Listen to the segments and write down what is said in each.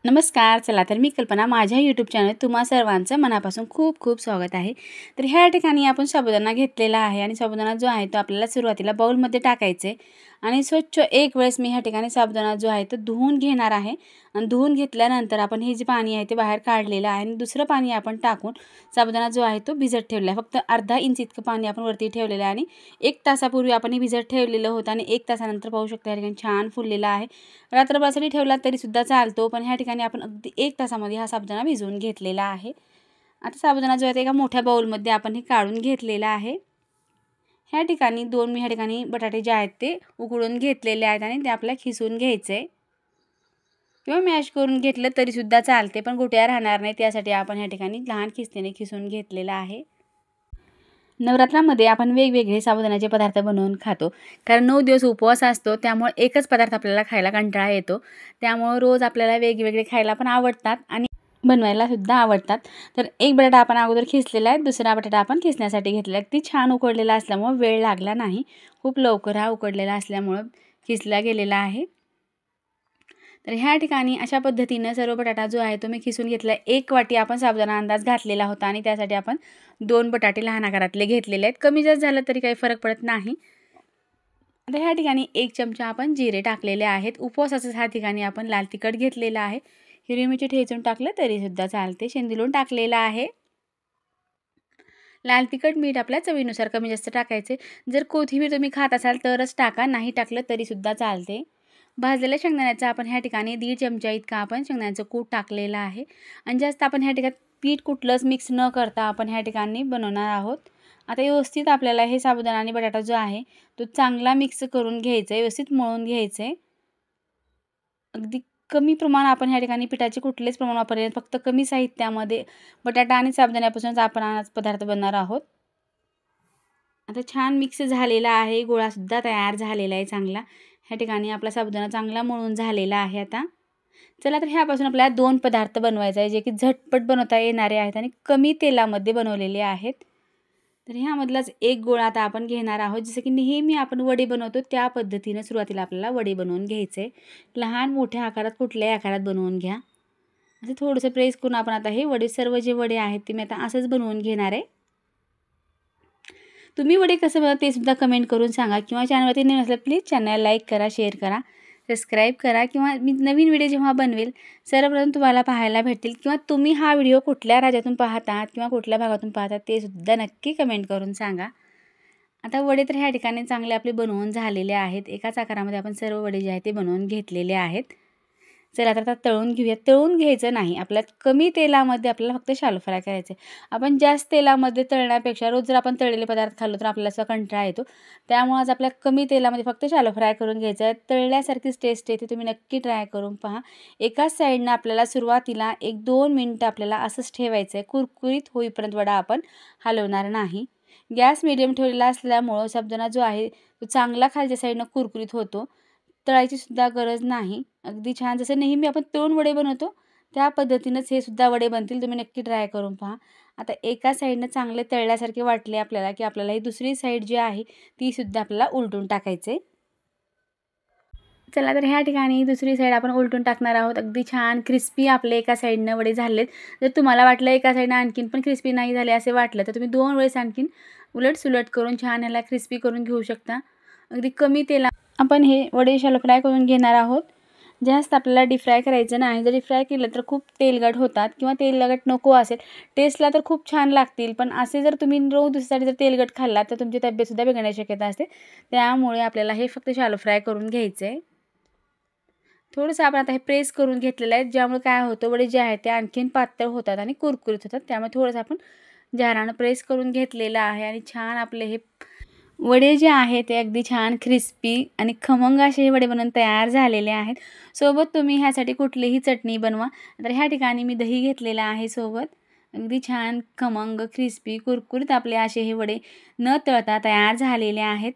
नमस्कार. चला तर मी कल्पना माझ्या यूट्यूब चॅनल तुम्हा सर्वांचं मनापासून खूप खूप स्वागत आहे. तर ह्या ठिकाणी आपण साबुदाणा घेतलेला आहे आणि साबुदाणा जो आहे तो आपल्याला सुरुवातीला बाउलमध्ये टाकायचे आणि स्वच्छ एक वेळेस मी ह्या ठिकाणी साबुदाणा जो आहे तो धुवून घेणार आहे. आणि धुवून घेतल्यानंतर आपण हे जे पाणी आहे ते बाहेर काढलेलं आहे आणि दुसरं पाणी आपण टाकून साबुदाणा जो आहे तो भिजत ठेवला आहे. फक्त अर्धा इंच इतकं पाणी आपण वरती ठेवलेलं आहे आणि 1 तासापूर्वी आपण हे भिजत ठेवलेलं होतं आणि 1 तासानंतर पाहू शकता ह्या ठिकाणी छान फुललेला आहे. रात्रभरासाठी ठेवला तरीसुद्धा चालतो, पण ह्या ठिकाणी आपण अगदी 1 तासामध्ये हा साबुदाणा भिजवून घेतलेला आहे. आता साबुदाणा जो आहे ते एका मोठ्या बाउलमध्ये आपण हे काढून घेतलेला आहे. ह्या ठिकाणी मी ह्या ठिकाणी बटाटे जे आहेत ते उकळून घेतलेले आहेत आणि ते आपल्याला खिसून घ्यायचे किंवा मॅश करून घेतलं तरीसुद्धा चालते, पण गोट्या राहणार नाही त्यासाठी आपण ह्या ठिकाणी लहान खिसणीने खिसून घेतलेला आहे. नवरात्रामध्ये आपण वेगवेगळे साबुदाण्याचे पदार्थ बनवून खातो, कारण 9 दिवस उपवास असतो, त्यामुळे एकच पदार्थ आपल्याला खायला कंटाळा येतो. त्यामुळे रोज आपल्याला वेगवेगळे खायला पण आवडतात आणि बनवायला सुद्धा आवडतात. तर एक बटाटा आपण अगोदर खिसलेला आहे, दुसरा बटाटा आपण खिसण्यासाठी घेतलेला आहे. ती छान उकडलेला असल्यामुळे वेळ लागला नाही, खूप लवकर हा उकडलेला असल्यामुळं खिसला गेलेला आहे. तर ह्या ठिकाणी अशा पद्धतीनं सर्व बटाटा जो आहे तो मी खिसून घेतला. 1 वाटी आपण साबुदाणा अंदाज घातलेला होता आणि त्यासाठी आपण 2 बटाटे लहान आकारातले घेतलेले आहेत. कमी जास्त झालं तरी काही फरक पडत नाही. आता ह्या ठिकाणी 1 चमचा आपण जिरे टाकलेले आहेत. उपवासाच्या ह्या ठिकाणी आपण लाल तिखट घेतलेलं आहे. हिरवी मिरची ठेचून टाकलं तरीसुद्धा चालते. शेंदूर टाकलेला आहे. लाल तिखट, मीठ आपल्या चवीनुसार कमी जास्त टाकायचे. जर कोथिंबीर तुम्ही खात असाल तरच टाका, नाही टाकलं तरीसुद्धा चालते. भाजलेल्या शेंगदाण्याचा आपण ह्या ठिकाणी 1.5 चमचा इतका आपण शेंगदाण्याचं कूट टाकलेलं आहे आणि जास्त आपण ह्या ठिकाणी पीठ कुठलंच मिक्स न करता आपण ह्या ठिकाणी बनवणार आहोत. आता व्यवस्थित आपल्याला हे साबुदाणा आणि बटाटा जो आहे तो चांगला मिक्स करून घ्यायचा आहे, व्यवस्थित मळून घ्यायचं आहे. अगदी कमी प्रमाण आपण ह्या ठिकाणी पिठाचे कुठलेच प्रमाण वापरले, फक्त कमी साहित्यामध्ये बटाटा आणि साबुदाण्यापासूनच आपण आज पदार्थ बनवणार आहोत. आता छान मिक्स झालेला आहे, गोळासुद्धा तयार झालेला आहे चांगला. ह्या ठिकाणी आपला साबुदाणा चांगला मळून झालेला आहे. आता चला तर ह्यापासून आपल्याला 2 पदार्थ बनवायचे आहे, जे की झटपट बनवता येणारे आहेत आणि कमी तेलामध्ये बनवलेले आहेत. तर ह्यामधलाच एक गोळा आता आपण घेणार आहोत. जसं की नेहमी आपण वडे बनवतो त्या पद्धतीनं सुरुवातीला आपल्याला वडे बनवून घ्यायचे. लहान मोठ्या आकारात कुठल्याही आकारात बनवून घ्या. असं थोडंसं प्रेस करून आपण आता हे वडे सर्व जे वडे आहेत ते मी आता असंच बनवून घेणार आहे. तुम्ही वडे कसं बनवता ते सुद्धा कमेंट करून सांगा किंवा चॅनलवरती नवीन असल्यास प्लीज चॅनल लाईक करा, शेअर करा, सबस्क्राईब करा किंवा मी नवीन व्हिडिओ जेव्हा बनवेल सर्वप्रथम तुम्हाला पाहायला भेटतील किंवा तुम्ही हा व्हिडिओ कुठल्या राज्यातून पाहतात किंवा कुठल्या भागातून पाहतात ते सुद्धा नक्की कमेंट करून सांगा. आता वडे तर ह्या ठिकाणी चांगले आपले बनवून झालेले आहेत. एकाच आकारामध्ये आपण सर्व वडे जे आहेत ते बनवून घेतलेले आहेत. चला तर आता तळून घेऊया. तळून घ्यायचं नाही, आपल्याला कमी तेलामध्ये आपल्याला फक्त शॅलो फ्राय करायचं आहे. आपण जास्त तेलामध्ये तळण्यापेक्षा रोज जर आपण तळलेले पदार्थ खाल्लो तर आपल्याला असा कंटाळा येतो. त्यामुळे आज आपल्याला कमी तेलामध्ये फक्त शॅलो फ्राय करून घ्यायचं आहे. तळल्यासारखीच टेस्ट येते, तुम्ही नक्की ट्राय करून पहा. एकाच साईडनं आपल्याला सुरुवातीला 1-2 मिनटं आपल्याला असंच ठेवायचं आहे. कुरकुरीत होईपर्यंत वडा आपण हलवणार नाही. गॅस मीडियम ठेवलेला असल्यामुळं साबुदाणा जो आहे तो चांगला खालच्या साईडनं कुरकुरीत होतो. तळायची सुद्धा गरज नाही. अगदी छान जसं नेहमी आपण तळून वडे बनवतो त्या पद्धतीनंच हे सुद्धा वडे बनतील. तुम्ही नक्की ट्राय करून पहा. आता एका साईडनं चांगले तळल्यासारखे वाटले आपल्याला की आपल्याला ही दुसरी साईड जी आहे ती सुद्धा आपल्याला उलटून टाकायचे. चला तर ह्या ठिकाणी दुसरी साईड आपण उलटून टाकणार आहोत. अगदी छान क्रिस्पी आपले एका साईडनं वडे झालेत. जर तुम्हाला वाटलं एका साईडनं आणखीन पण क्रिस्पी नाही झाले असे वाटलं तर तुम्ही 2 वेळेस आणखीन उलट-सुलट करून छान ह्याला क्रिस्पी करून घेऊ शकता. अगदी कमी तेलात आपण हे वडे शॅलो फ्राय करून घेणार आहोत. जास्त आपल्याला डीप फ्राय करायचं नाही. जर डीप फ्राय केलं तर खूप तेलकट होतात किंवा तेलकट नको असेल, टेस्टला तर खूप छान लागतील, पण असे जर तुम्ही रोज दुसऱ्यासाठी जर तेलकट खाल्लात तर तुमची तब्येतसुद्धा बिघडण्याची शक्यता असते. त्यामुळे आपल्याला हे फक्त शॅलो फ्राय करून घ्यायचं आहे. थोडंसं आपण आता हे प्रेस करून घेतलेलं आहे, ज्यामुळे काय होतं वडे जे आहेत ते आणखीन पातळ होतात आणि कुरकुरीत होतात. त्यामुळे थोडंसं आपण झारानं प्रेस करून घेतलेलं आहे आणि छान आपले हे वडे जे आहेत ते अगदी छान क्रिस्पी आणि खमंग असे हे वडे बनवून तयार झालेले आहेत. सोबत तुम्ही ह्यासाठी कुठलीही चटणी बनवा. तर ह्या ठिकाणी मी दही घेतलेलं आहे सोबत. अगदी छान खमंग क्रिस्पी कुरकुरीत आपले असे हे वडे न तळता तयार झालेले आहेत.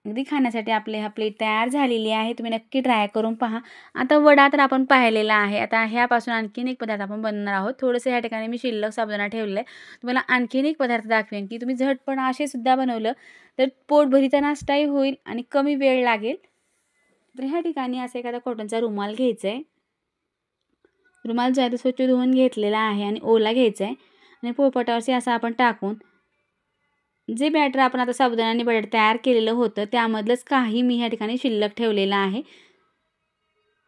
अगदी खाण्यासाठी आपले हा प्लेट तयार झालेली आहे. तुम्ही नक्की ट्राय करून पहा. आता वडा तर आपण पाहिलेला आहे. आता ह्यापासून आणखीन एक पदार्थ आपण बनवणार आहोत. थोडंसं ह्या ठिकाणी मी शिल्लक साबुदाणा ठेवलेला आहे. तुम्हाला आणखीन एक पदार्थ दाखवेन की तुम्ही झटपट असे सुद्धा बनवलं तर पोटभरीचा नाश्ताही होईल आणि कमी वेळ लागेल. तर ह्या ठिकाणी असा एखादा कॉटनचा रुमाल घ्यायचा आहे रुमाल जो आहे तो स्वच्छ धुवून घेतलेला आहे आणि ओला घ्यायचा आहे आणि पोळपाटावरती असं आपण टाकून जे बॅटर आपण आता साबुदाणा आणि बटाटा तयार केलेलं होतं त्यामधलंच काही मी ह्या ठिकाणी शिल्लक ठेवलेलं आहे।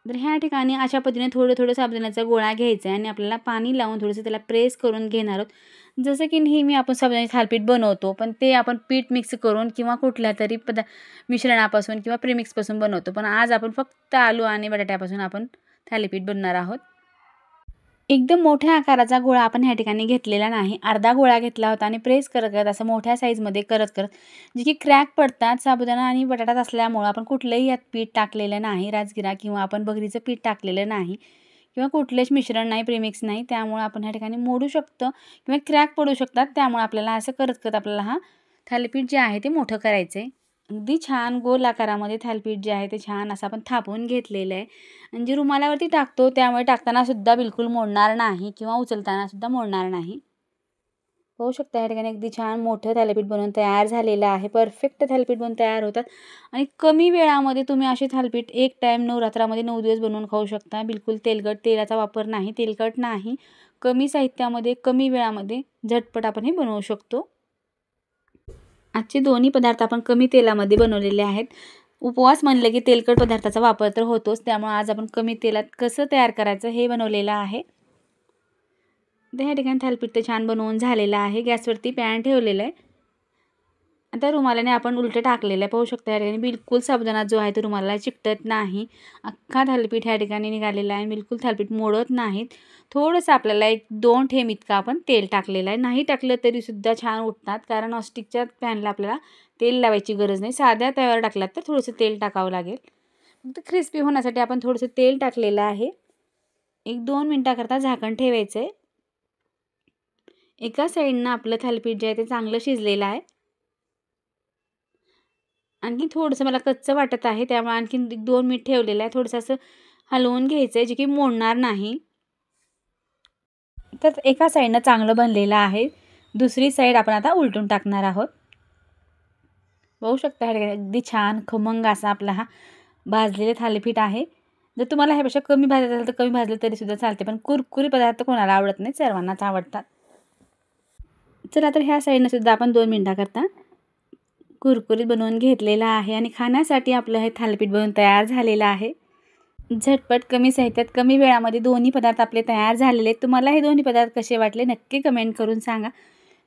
तर ह्या ठिकाणी अशा पद्धतीने थोडं साबुदाण्याचा गोळा घ्यायचा आहे आणि आपल्याला पाणी लावून थोडंसं त्याला प्रेस करून घेणार आहोत। जसं की नेहमी आपण साबुदाण्याचे थालीपीठ बनवतो, पण ते आपण पीठ मिक्स करून किंवा कुठल्या तरी मिश्रणापासून किंवा प्रीमिक्सपासून बनवतो, पण आज आपण फक्त आलू आणि बटाट्यापासून आपण थालीपीठ बनवणार आहोत। एकदम मोठ्या आकाराचा गोळा आपण ह्या ठिकाणी घेतलेला नाही, अर्धा गोळा घेतला होता आणि प्रेस करत असं मोठ्या साईजमध्ये करत जे की क्रॅक पडतात साबुदाणा आणि बटाटा असल्यामुळे आपण कुठलंही यात पीठ टाकलेलं नाही, राजगिरा किंवा आपण बघरीचं पीठ टाकलेलं नाही किंवा कुठलेच मिश्रण नाही, प्रीमिक्स नाही, त्यामुळे आपण ह्या ठिकाणी मोडू शकतो किंवा क्रॅक पडू शकतात। त्यामुळे आपल्याला असं करत आपल्याला हा थालीपीठ जे आहे ते मोठं करायचं आहे। अगदी छान गोल आकारामध्ये थालीपीठ जे आहे ते छान असं आपण थापून घेतलेलं आहे आणि जे रुमालावरती टाकतो त्यामुळे टाकताना सुद्धा बिलकुल मोडणार नाही किंवा उचलताना सुद्धा मोडणार नाही। पाहू शकता या ठिकाणी अगदी छान मोठं थालीपीठ बनवून तयार झालेलं आहे। परफेक्ट थालीपीठ बनवून तयार होतात आणि कमी वेळामध्ये तुम्ही असे थालीपीठ एक टाईम नवरात्रामध्ये 9 दिवस बनवून खाऊ शकता। बिलकुल तेलाचा वापर नाही, तेलकट नाही, कमी साहित्यामध्ये कमी वेळामध्ये झटपट आपण हे बनवू शकतो। आजचे दोन्ही पदार्थ आपण कमी तेलामध्ये बनवलेले आहेत। उपवास म्हणलं की तेलकट पदार्थाचा वापर तर होतोच, त्यामुळे आज आपण कमी तेलात कसं तयार करायचं हे बनवलेलं आहे। तर ह्या ठिकाणी थालीपीठ तर छान बनवून झालेलं आहे। गॅसवरती पॅन ठेवलेलं आहे। आता रुमालाने आपण उलटं टाकलेलं आहे। पाहू शकता या ठिकाणी बिलकुल साबुदाणा जो आहे तो रुमालाला चिकटत नाही, अख्खा थालीपीठ ह्या ठिकाणी निघालेला आहे, बिलकुल थालीपीठ मोडत नाहीत। थोडंसं आपल्याला 1-2 थेंब इतकं आपण तेल टाकलेलं आहे, नाही टाकलं तरी सुद्धा छान उठतात, कारण नॉनस्टिकच्या पॅनला आपल्याला तेल लावायची गरज नाही, साध्या तव्यावर टाकलात तर थोडंसं तेल टाकावं लागेल। फक्त क्रिस्पी होण्यासाठी आपण थोडंसं तेल टाकलेलं आहे। 1-2 मिनिटाकरता झाकण ठेवायचं आहे। एका साईडनं आपलं थालीपीठ जे आहे ते चांगलं शिजलेलं आहे, आणखी थोडंसं मला कच्चं वाटत आहे, त्यामुळे आणखी 2 मिनिट ठेवलेलं आहे। थोडंसं असं हलवून घ्यायचं आहे जे की मोडणार नाही। तर एका साईडनं चांगलं बनलेलं आहे, दुसरी साईड आपण आता उलटून टाकणार आहोत। पाहू शकता अगदी छान खमंग असा आपला हा भाजलेले थालीपीठ आहे। जर तुम्हाला ह्यापेक्षा कमी भाजायचं असेल तर कमी भाजलं तरी सुद्धा चालते, पण कुरकुरी पदार्थ कोणाला आवडत नाही, सर्वांनाच आवडतात। चला तर ह्या साईडनं सुद्धा आपण 2 मिनिटाकरता कुरकुरीत बनवून घेतलेला आहे आणि खाण्यासाठी आपलं हे थालीपीठ बनवून तयार झालेलं आहे। झटपट कमी साहित्यात कमी वेळामध्ये दोन्ही पदार्थ आपले तयार झालेले आहेत। तुम्हाला हे दोन्ही पदार्थ कसे वाटले नक्की कमेंट करून सांगा।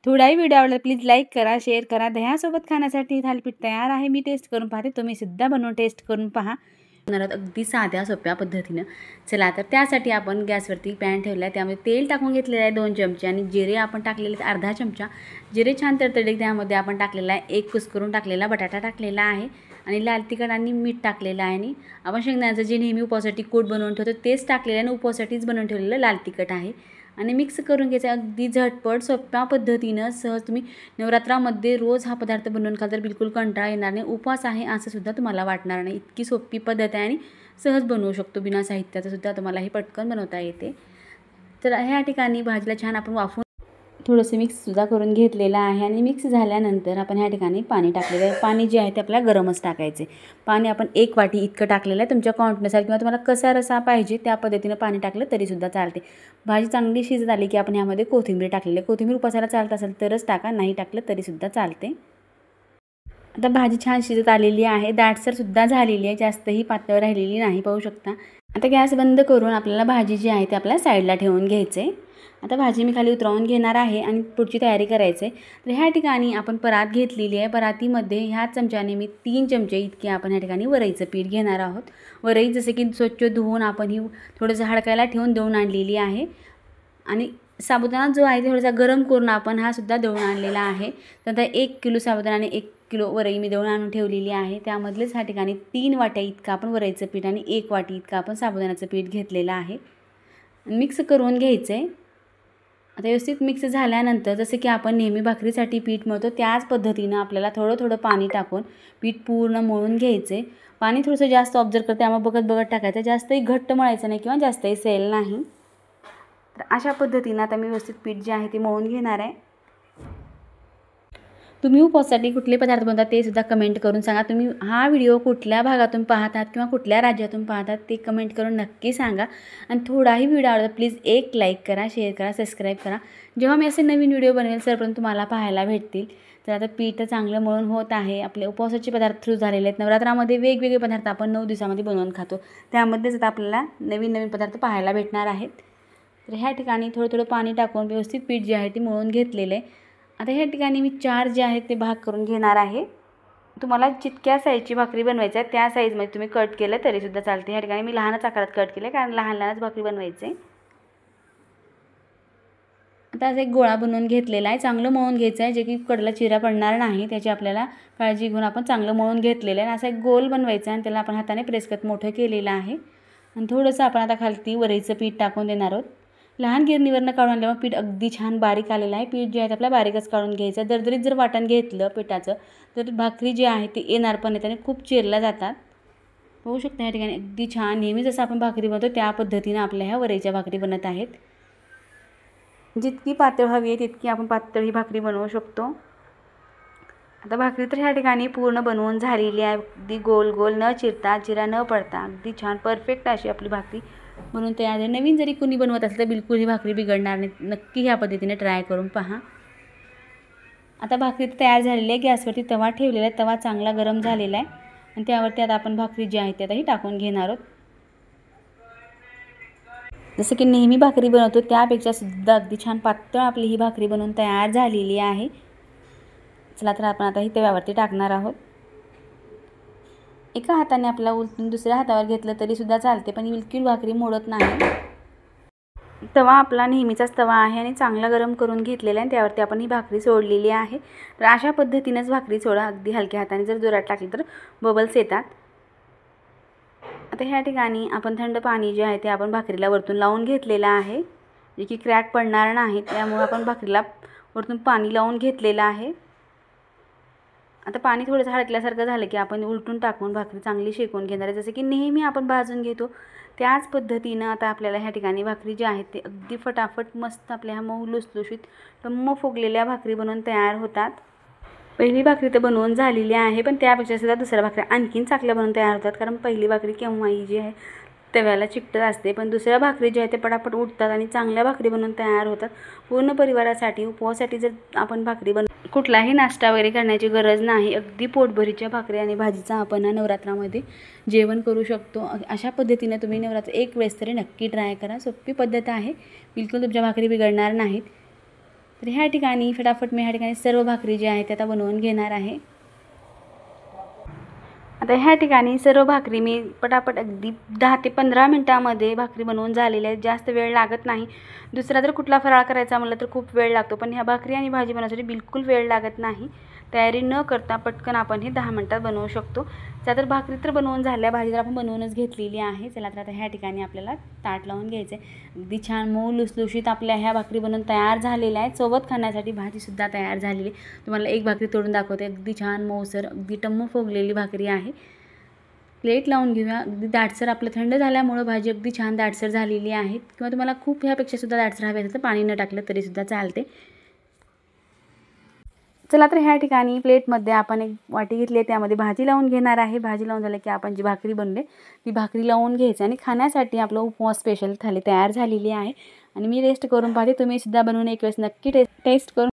थोडाही व्हिडिओ आवडला प्लीज लाईक करा, शेअर करा। दह्यासोबत खाण्यासाठी थालीपीठ तयार आहे, मी टेस्ट करून पाहते, तुम्ही सुद्धा बनवून टेस्ट करून पहा। अगदी साध्या सोप्या पद्धतीनं। चला तर त्यासाठी आपण गॅसवरती पॅन ठेवला आहे, त्यामध्ये तेल टाकून घेतलेलं आहे 2 चमचे आणि जिरे आपण टाकलेले आहेत अर्धा चमचा। जिरे छान तडतडले त्यामध्ये आपण टाकलेला आहे 1 कुस्करून टाकलेला बटाटा टाकलेला आहे आणि लाल तिखट आणि मीठ टाकलेलं आहे आणि आपण शेंगदाण्याचं जे नेहमी उपवासासाठी कूट बनवून ठेवतो तेच टाकलेलं आहे आणि उपवासासाठीच बनवून ठेवलेलं लाल तिखट आहे आणि मिक्स करून घ्यायचं। अगदी झटपट सोप्या पद्धतीनं सहज तुम्ही नवरात्रामध्ये रोज हा पदार्थ बनवून खाल तर बिलकुल कंटाळा येणार नाही, उपवास आहे असं सुद्धा तुम्हाला वाटणार नाही। इतकी सोपी पद्धत आहे आणि सहज बनवू शकतो, बिना साहित्याचं सुद्धा तुम्हाला हे पटकन बनवता येते। तर ह्या ठिकाणी भाजीला छान आपण वाफवून थोडंसं मिक्ससुद्धा करून घेतलेलं आहे आणि मिक्स झाल्यानंतर आपण ह्या ठिकाणी पाणी टाकलेलं आहे। पाणी जे आहे ते आपल्याला गरमच टाकायचे। पाणी आपण 1 वाटी इतकं टाकलेलं आहे, तुमच्या क्वांटिटीनुसार किंवा तुम्हाला कसा रसा पाहिजे त्या पद्धतीनं पाणी टाकलं तरीसुद्धा चालते। भाजी चांगली शिजत आली की आपण ह्यामध्ये कोथिंबीर टाकलेली आहे। कोथिंबीर उपासाला चालत असेल तरच टाका, नाही टाकलं तरीसुद्धा चालते। आता भाजी छान शिजत आलेली आहे, दाटसरसुद्धा झालेली आहे, जास्तही पातळ राहिलेली नाही, पाहू शकता। आता गॅस बंद करून आपल्याला भाजी जी आहे ते आपल्याला साईडला ठेवून घ्यायचं आहे। आता भाजी मी खाली उतरवून घेणार आहे आणि पुढची तयारी करायची आहे। तर ह्या ठिकाणी आपण परात घेतलेली आहे, परातीमध्ये ह्या चमच्याने मी 3 चमचे इतके आपण ह्या ठिकाणी वरईचं पीठ घेणार आहोत। वरई जसे की स्वच्छ धुवून आपण ही थोडंसं हडकायला ठेवून दळून आणलेली आहे आणि साबुदाणा जो आहे ते थोडासा गरम करून आपण हा सुद्धा दळून आणलेला आहे। तर 1 किलो साबुदाणा आणि 1 किलो वरई मी दळून आणून ठेवलेली आहे, त्यामधलेच ह्या ठिकाणी 3 वाट्या इतकं आपण वरईचं पीठ आणि 1 वाटी इतकं आपण साबुदाण्याचं पीठ घेतलेलं आहे, मिक्स करून घ्यायचं आहे। आता व्यवस्थित मिक्स झाल्यानंतर जसे की आपण नेहमी भाकरीसाठी पीठ मळतो त्याच पद्धतीनं आपल्याला थोडं पाणी टाकून पीठ पूर्ण मळून घ्यायचे। पाणी थोडंसं जास्त ऑब्झर्व करते, त्यामुळे बघत टाकायचं, जास्तही घट्ट मळायचं नाही किंवा जास्तही सैल नाही। तर अशा पद्धतीनं आता मी व्यवस्थित पीठ जे आहे ते मळून घेणार आहे। तुम्ही उपवासासाठी कुठले पदार्थ बनवता ते सुद्धा कमेंट करून सांगा. तुम्ही हा व्हिडिओ कुठल्या भागातून पाहतात किंवा कुठल्या राज्यातून पाहतात ते कमेंट करून नक्की सांगा. आणि थोडाही व्हिडिओ आवडला प्लीज एक लाईक करा, शेअर करा, सबस्क्राईब करा. जेव्हा मी असे नवीन व्हिडिओ बनवेल सर्वप्रथम तुम्हाला पाहायला भेटतील. तर आता पीठ चांगलं मळून होत आहे. आपले उपवासाचे पदार्थ सुरू झालेले आहेत. नवरात्रामध्ये वेगवेगळे पदार्थ आपण 9 दिवसामध्ये बनवून खातो. त्यामध्येच आता आपल्याला नवीन नवीन पदार्थ पाहायला भेटणार आहेत. तर ह्या ठिकाणी थोडं थोडं पाणी टाकून व्यवस्थित पीठ जे आहे ते मळून घेतलेलं आहे. आता ह्या ठिकाणी मी 4 जे आहेत ते भाग करून घेणार आहे. तुम्हाला जितक्या साईजची भाकरी बनवायची आहे त्या साईजमध्ये तुम्ही कट केलं तरीसुद्धा चालते. ह्या ठिकाणी मी लहानच आकारात कट केलं कारण लहान लहानच भाकरी बनवायची आहे. आता असा एक गोळा बनवून घेतलेला आहे. चांगलं मळून घ्यायचं आहे जे की कडला चिरा पडणार नाही त्याची आपल्याला काळजी घेऊन आपण चांगलं मळून घेतलेलं आहे. असा एक गोल बनवायचा आणि त्याला आपण हाताने प्रेस करत मोठं केलेलं आहे. आणि थोडंसं आपण आता खालती वरईचं पीठ टाकून देणार आहोत. लहान गिरणीवरनं काढून आणल्यावर पीठ अगदी छान बारीक आलेलं आहे. पीठ जे आहे आपल्याला बारीकच काढून घ्यायचं. दरदरीत जर वाटण घेतलं पिठाचं तर भाकरी जी आहे ती येणार पण नाही, त्याने खूप चिरल्या जातात. होऊ शकतं ह्या ठिकाणी अगदी छान नेहमी जसं आपण भाकरी बनवतो त्या पद्धतीनं आपल्या ह्या वरईच्या भाकरी बनत आहेत. जितकी पातळ हवी आहे तितकी आपण पातळ ही भाकरी बनवू शकतो. आता भाकरी तर ह्या ठिकाणी पूर्ण बनवून झालेली आहे. अगदी गोल गोल न चिरता चिरा न पडता अगदी छान परफेक्ट अशी आपली भाकरी बनवून तयार आहे. नवीन जरी कुणी बनवत असेल तर बिलकुल ही भाकरी बिघडणार नाही. नक्की ह्या पद्धतीने ट्राय करून पहा. आता भाकरी तयार झालेली आहे. गॅसवरती तवा ठेवलेला आहे. तवा चांगला गरम झालेला आहे आणि त्यावरती आता आपण भाकरी जी आहे ती आता ही टाकून घेणार आहोत. जसं की नेहमी भाकरी बनवतो त्यापेक्षा सुद्धा अगदी छान पातळ आपली ही भाकरी बनवून तयार झालेली आहे. चला तर आपण आता ही तव्यावरती टाकणार आहोत. एका हाताने आपला उलटून दुसऱ्या हातावर घेतलं तरीसुद्धा चालते पण बिलकुल भाकरी मोडत नाही. तवा आपला नेहमीचाच तवा आहे आणि चांगला गरम करून घेतलेला आहे. त्यावरती आपण ही भाकरी सोडलेली आहे. तर अशा पद्धतीनेच भाकरी सोडा. अगदी हलक्या हाताने जर जोरात टाकली तर बबल्स येतात. आता ह्या ठिकाणी आपण थंड पाणी जे आहे ते आपण भाकरीला वरतून लावून घेतलेलं आहे जे की क्रॅक पडणार नाही. त्यामुळे आपण भाकरीला वरतून पाणी लावून घेतलेलं आहे. आता पाणी थोडंसं हलकल्यासारखं झालं की आपण उलटून टाकून भाकरी चांगली शेकून घेणार आहे. जसं की नेहमी आपण भाजून घेतो त्याच पद्धतीनं आता आपल्याला ह्या ठिकाणी भाकरी जी आहे ते अगदी फटाफट मस्त आपल्या ह्या मऊ लुसलुशीत टम्म फुगलेल्या भाकरी बनवून तयार होतात. पहिली भाकरी तर बनवून झालेली आहे पण त्यापेक्षा सुद्धा दुसऱ्या भाकरी आणखीन चांगल्या बनवून तयार होतात. कारण पहिली भाकरी केव्हाही जी आहे तव्याला चिकटत असते पण दुसऱ्या भाकरी जी आहे ते पटापट उठतात आणि चांगल्या भाकरी बनवून तयार होतात. पूर्ण परिवारासाठी उपवासासाठी जर आपण भाकरी कुठलाही नाश्ता वगैरे करण्याची गरज नाही. अगदी पोटभरीच्या भाकरी आणि भाजीचा आपण नवरात्रामध्ये जेवण करू शकतो. अशा पद्धतीने तुम्ही नवरात्र एक वेळेस तरी नक्की ट्राय करा. सोपी पद्धत आहे. बिलकुल तुमच्या भाकरी बिघडणार नाहीत. तर ह्या ठिकाणी फटाफट मी ह्या ठिकाणी सर्व भाकरी जी आहे ते आता बनवून घेणार आहे. आता ह्या ठिकाणी सर्व भाकरी मी पटापट अगदी 10 ते 15 मिनटामध्ये भाकरी बनवून झालेल्या आहेत. जास्त वेळ लागत नाही. दुसरा जर कुठला फराळ करायचा म्हटलं तर खूप वेळ लागतो पण ह्या भाकरी आणि भाजी बनवण्यासाठी बिलकुल वेळ लागत नाही. तयारी न करता पटकन आपण हे 10 मिनटात बनवू शकतो. तर भाकरी तर बनवून झाल्या, भाजी तर आपण बनवूनच घेतलेली आहे. चला तर आता ह्या ठिकाणी आपल्याला ताट लावून घ्यायचं आहे. अगदी छान मऊ लुसलुशीत आपल्या ह्या भाकरी बनवून तयार झालेल्या आहेत. सोबत खाण्यासाठी भाजीसुद्धा तयार झालेली. तुम्हाला एक भाकरी तोडून दाखवते. अगदी छान मऊसर अगदी टम्म फुगलेली भाकरी आहे. प्लेट लावून घेऊया. अगदी दाटसर आपलं थंड झाल्यामुळं भाजी अगदी छान दाटसर झालेली आहे. किंवा तुम्हाला खूप ह्यापेक्षा सुद्धा दाटसर हवे असेल तर पाणी न टाकलं तरीसुद्धा चालते. चला तर ह्या ठिकाणी प्लेटमध्ये आपण एक वाटी घेतली आहे त्यामध्ये भाजी लावून घेणार आहे. भाजी लावून झालं की आपण जी भाकरी बनले ती भाकरी लावून घ्यायची आणि खाण्यासाठी आपलं उपवास स्पेशल थाली तयार झालेली आहे. आणि मी टेस्ट करून पाहते. तुम्ही सुद्धा बनवून एक वेळेस नक्की टेस्ट करून